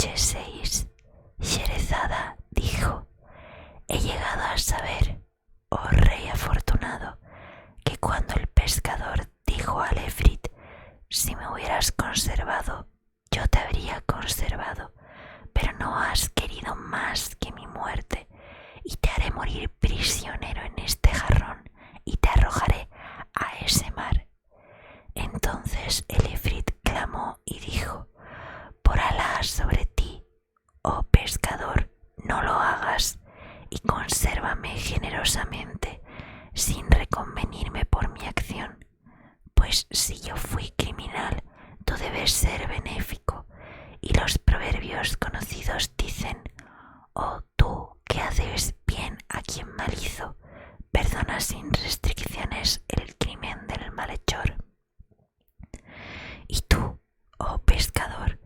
Noche 6. Sherezada dijo: he llegado a saber, oh rey afortunado, que cuando el pescador dijo al Efrit: si me hubieras conservado, yo te habría conservado, pero no has querido más que mi muerte, y te haré morir prisionero en este jarrón, y te arrojaré a ese mar. Entonces el Efrit clamó y dijo: por Alá sobre ti, oh pescador, no lo hagas, y consérvame generosamente, sin reconvenirme por mi acción, pues si yo fui criminal, tú debes ser benéfico, y los proverbios conocidos dicen: oh tú que haces bien a quien mal hizo, perdona sin restricciones el crimen del malhechor. Y tú, oh pescador,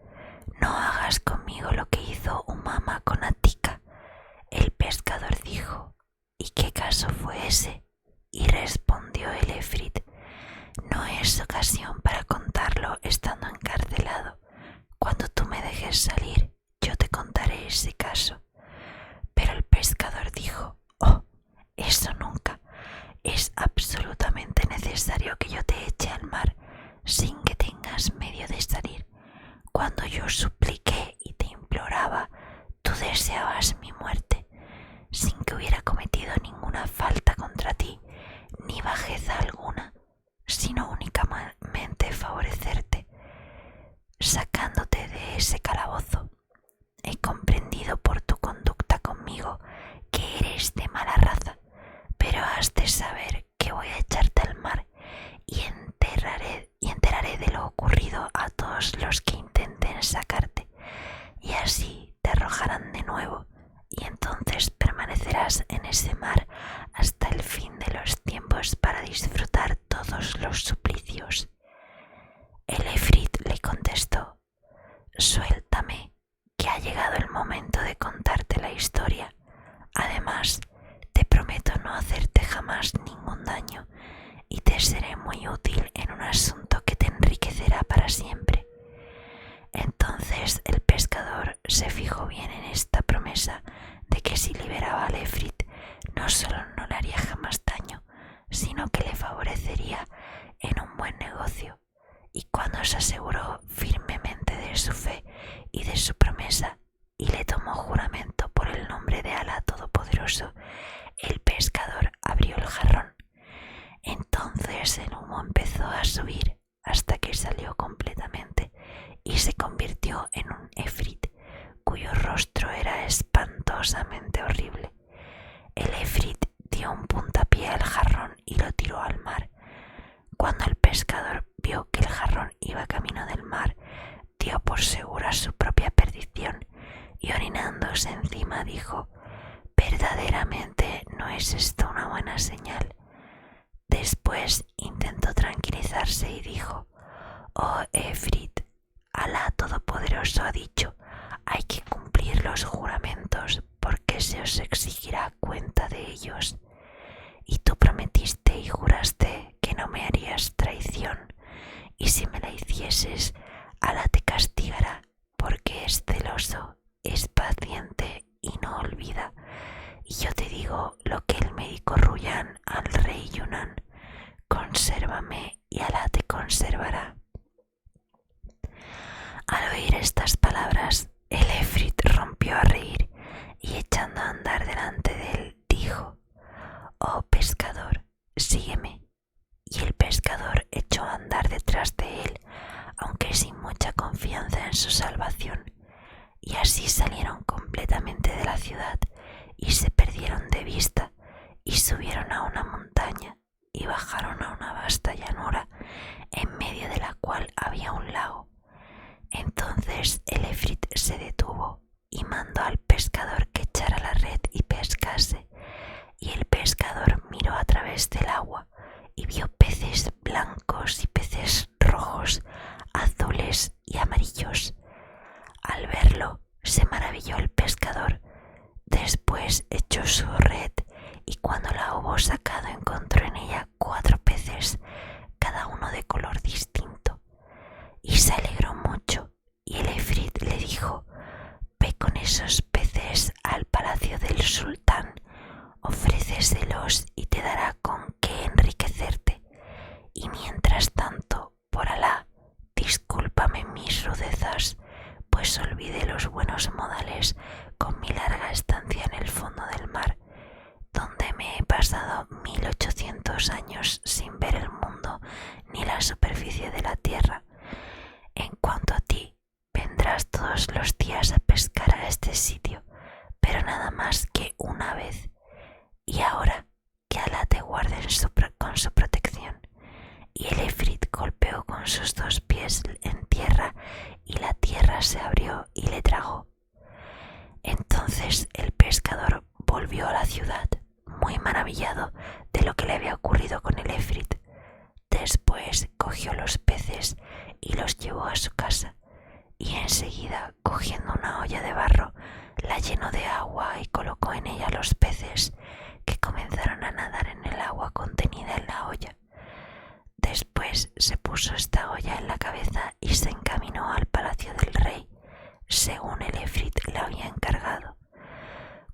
no hagas conmigo lo que hizo Umama con Atika. El pescador dijo: ¿y qué caso fue ese? Y respondió el Efrit: no es ocasión para contarlo estando encarcelado. Cuando tú me dejes salir, yo te contaré ese caso. Pero el pescador dijo: oh, eso nunca. Es absolutamente necesario que yo te eche al mar sin que tengas medio de salir. Cuando yo supliqué y te imploraba, tú deseabas mi muerte, sin que hubiera cometido ninguna falta contra ti, ni bajeza alguna, sino únicamente favorecerte, sacándote de ese calabozo. He comprendido por tu conducta conmigo que eres de mala raza, pero has de saber que voy a echarte al mar y enteraré de lo ocurrido a todos los que intenten sacarte, y así te arrojarán de nuevo, y entonces permanecerás en ese mar hasta el fin de los tiempos para disfrutar todos los suplicios. El Efrit le contestó: suéltame, que ha llegado el momento de contarte la historia. Además, te prometo no hacerte jamás ningún daño, y te seré muy útil en un asunto que te enriquecerá para siempre. Entonces el pescador se fijó bien en esta promesa de que si liberaba al Efrit, no solo no le haría jamás daño, sino que le favorecería en un buen negocio. Y cuando se aseguró firmemente de su fe y de su promesa, y le tomó juramento por el nombre de Alá Todopoderoso, el pescador abrió el jarrón. Entonces el humo empezó a subir hasta que salió completamente y se convirtió en un Efrit, cuyo rostro era espantosamente horrible. El Efrit dio un puntapié al jarrón y lo tiró al mar. Cuando el pescador vio que el jarrón iba camino del mar, dio por segura su propia perdición y, orinándose encima, dijo: verdaderamente no es esto una buena señal. Después intentó tranquilizarse y dijo: oh Efrit, Alá Todopoderoso ha dicho: hay que cumplir los juramentos porque se os exigirá cuenta de ellos. Y tú prometiste y juraste que no me harías traición, y si me la hicieses, Alá te castigará, porque es celoso, es paciente y no olvida. Y yo te digo lo que el médico Ruyán al rey Yunán: consérvame y Alá te conservará. Al oír estas palabras, el Efrit rompió a reír y, echando a andar delante de él, dijo: oh pescador, sígueme. Y el pescador echó a andar detrás de él, aunque sin mucha confianza en su salvación, y así salieron completamente de la ciudad y se perdieron de vista, y subieron a una montaña y bajaron a una vasta llanura, en medio de la cual había un lago. Entonces el Efrit se detuvo y mandó al pescador que echara la red y pescase, y el pescador miró a través del agua y vio peces blancos y peces rojos, azules y amarillos. Al verlo, se maravilló el pescador. Después echó su red y cuando la hubo sacado encontró en ella 4 peces, cada uno de color distinto, y se alegró mucho. Y el Efrit le dijo: palacio del sultán, ofréceselos y te dará con qué enriquecerte. Y mientras tanto, por Alá, discúlpame mis rudezas, pues olvidé los buenos modales con mi larga estancia en el fondo del mar, donde me he pasado 1800 años sin ver el mundo ni la superficie de la tierra. En cuanto a ti, vendrás todos los días a pescar a este sitio, pero nada más que una vez. Y ahora, que Alá te guarde con su protección. Y el efrit golpeó con sus 2 pies en tierra, y la tierra se abrió y le tragó. Entonces el pescador volvió a la ciudad, muy maravillado de lo que le había ocurrido con el efrit. Después cogió los peces y los llevó a su casa, y enseguida, cogiendo una olla de barro, la llenó de agua y colocó en ella los peces, que comenzaron a nadar en el agua contenida en la olla. Después se puso esta olla en la cabeza y se encaminó al palacio del rey, según el efrit le había encargado.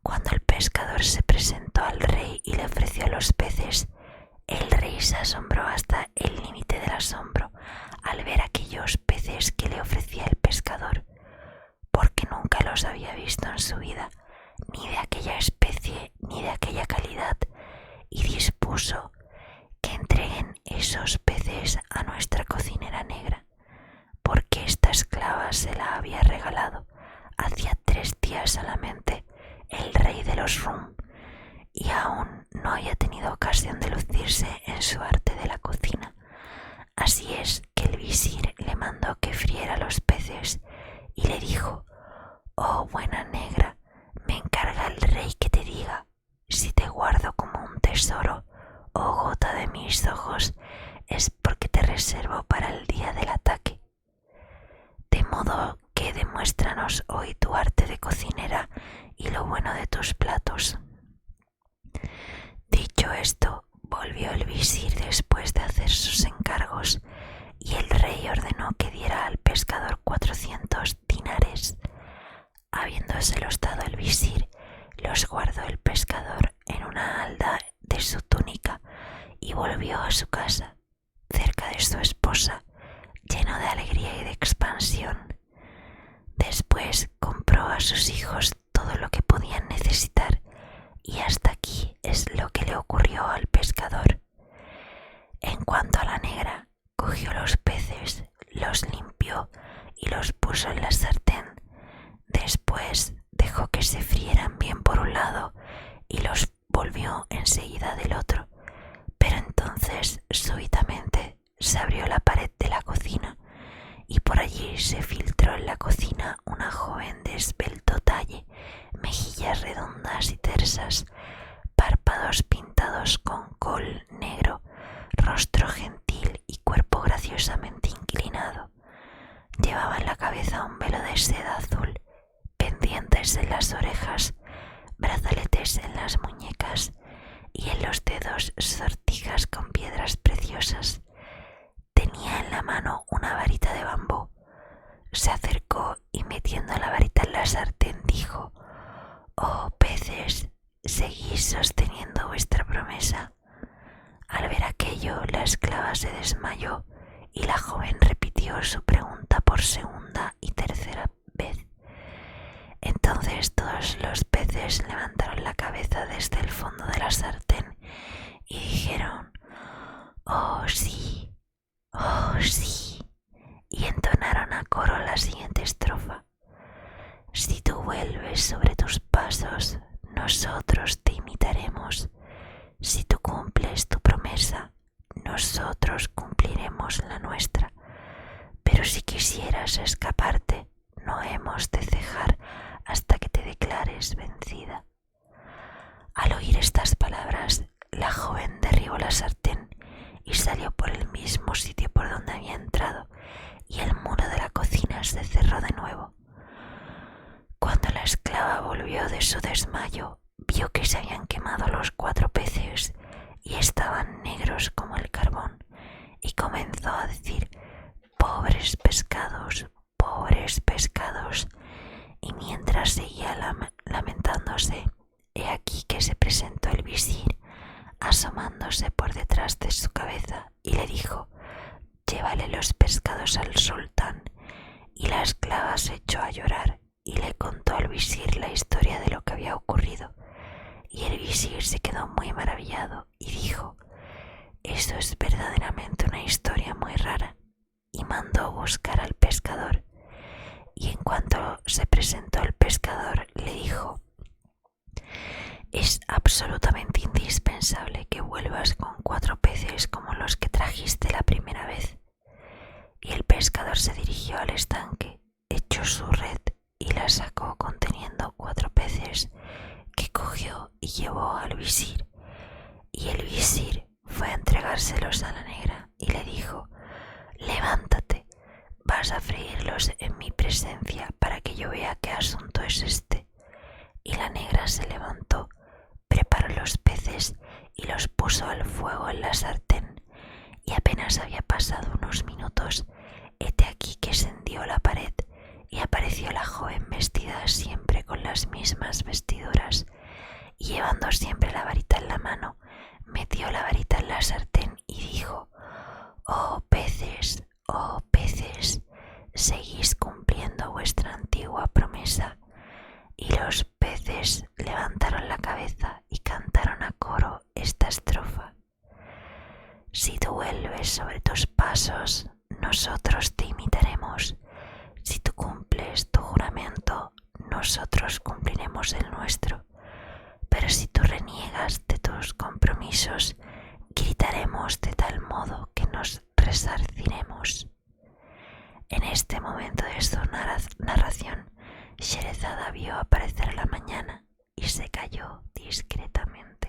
Cuando el pescador se presentó al rey y le ofreció los peces, el rey se asombró hasta el límite del asombro al ver aquellos peces que le ofrecía el pescador, porque nunca los había visto en su vida, ni de aquella especie ni de aquella calidad, y dispuso que entreguen esos peces a nuestra cocinera negra, porque esta esclava se la había regalado hacía 3 días solamente el rey de los Rum, y aún no había tenido ocasión de lucirse en su arte de la cocina. Así es que el visir le mandó que friera los peces y le dijo: «Oh buena negra, me encarga el rey que te diga si te guardo como un tesoro o gota de mis ojos es porque te reservo para el día del ataque. De modo que demuéstranos hoy tu arte de cocinera y lo bueno de tus platos». Dicho esto, volvió el visir después de hacer sus encargos, y el rey ordenó que diera al pescador 400 dinares. Habiéndoselos dado el visir, los guardó el pescador en una halda de su túnica y volvió a su casa, cerca de su esposa, lleno de alegría y de expansión. Después compró a sus hijos todo lo que podían necesitar, y hasta aquí es lo que le ocurrió al pescador. En cuanto a la negra, cogió los peces, los limpió y los puso en la sartén. Después dejó que se frieran bien por un lado y los volvió enseguida del otro. Pero entonces súbitamente se abrió la pared de la cocina y por allí se filtró en la cocina una joven de esbelto talle, mejillas redondas y tersas, párpados pintados con col negro, rostro gentil y cuerpo graciosamente inclinado. Llevaba en la cabeza un velo de seda azul, pendientes en las orejas, brazaletes en las muñecas y en los dedos sortijas con piedras preciosas. Tenía en la mano una varita de bambú. Se acercó y metiendo la varita en la sartén dijo: «Oh peces, seguís sosteniendo vuestra promesa». Al ver aquello, la esclava se desmayó y la joven repitió su pregunta por segunda y tercera vez. Entonces todos los peces levantaron la cabeza desde el fondo de la sartén y dijeron: «Oh sí, oh sí», y entonaron a coro la siguiente estrofa: «Si tú vuelves sobre tus pasos, nosotros te imitaremos. Si tú cumples tu promesa, nosotros cumpliremos la nuestra. Pero si quisieras escaparte, no hemos de cejar hasta que te declares vencida». Al oír estas palabras, la joven derribó la sartén y salió por el mismo sitio por donde había entrado, y el muro de la cocina se cerró de nuevo. Cuando la esclava volvió de su desmayo, vio que se habían quemado los 4 peces y estaban negros como el carbón, y comenzó a decir: «Pobres pescados», y mientras seguía lamentándose, visir se quedó muy maravillado y dijo: «Esto es verdaderamente una historia muy rara», y mandó buscar al pescador. Y en cuanto se presentó el pescador, le dijo: «Es absolutamente indispensable que vuelvas con 4 peces como los que trajiste la primera vez». Y el pescador se dirigió al estanque, echó su red y la sacó conteniendo 4 peces, que cogió y llevó al visir. Y el visir fue a entregárselos a la negra y le dijo: «Levántate, vas a freírlos en mi presencia para que yo vea qué asunto es este». Y la negra se levantó, preparó los peces y los puso al fuego en la sartén, y apenas había pasado unos minutos, hete aquí que se hendió la pared y apareció la joven vestida siempre con las mismas vestiduras, y llevando siempre la varita en la mano, metió la varita en la sartén y dijo: «Oh peces, seguís cumpliendo vuestra antigua promesa». Y los peces levantaron la cabeza y cantaron a coro esta estrofa: «Si tú vuelves sobre tus pasos, nosotros te imitaremos. Si tú cumples tu juramento, nosotros cumpliremos el nuestro. Pero si tú reniegas de tus compromisos, gritaremos de tal modo que nos resarciremos». En este momento de su narración, Sherezada vio aparecer la mañana y se calló discretamente.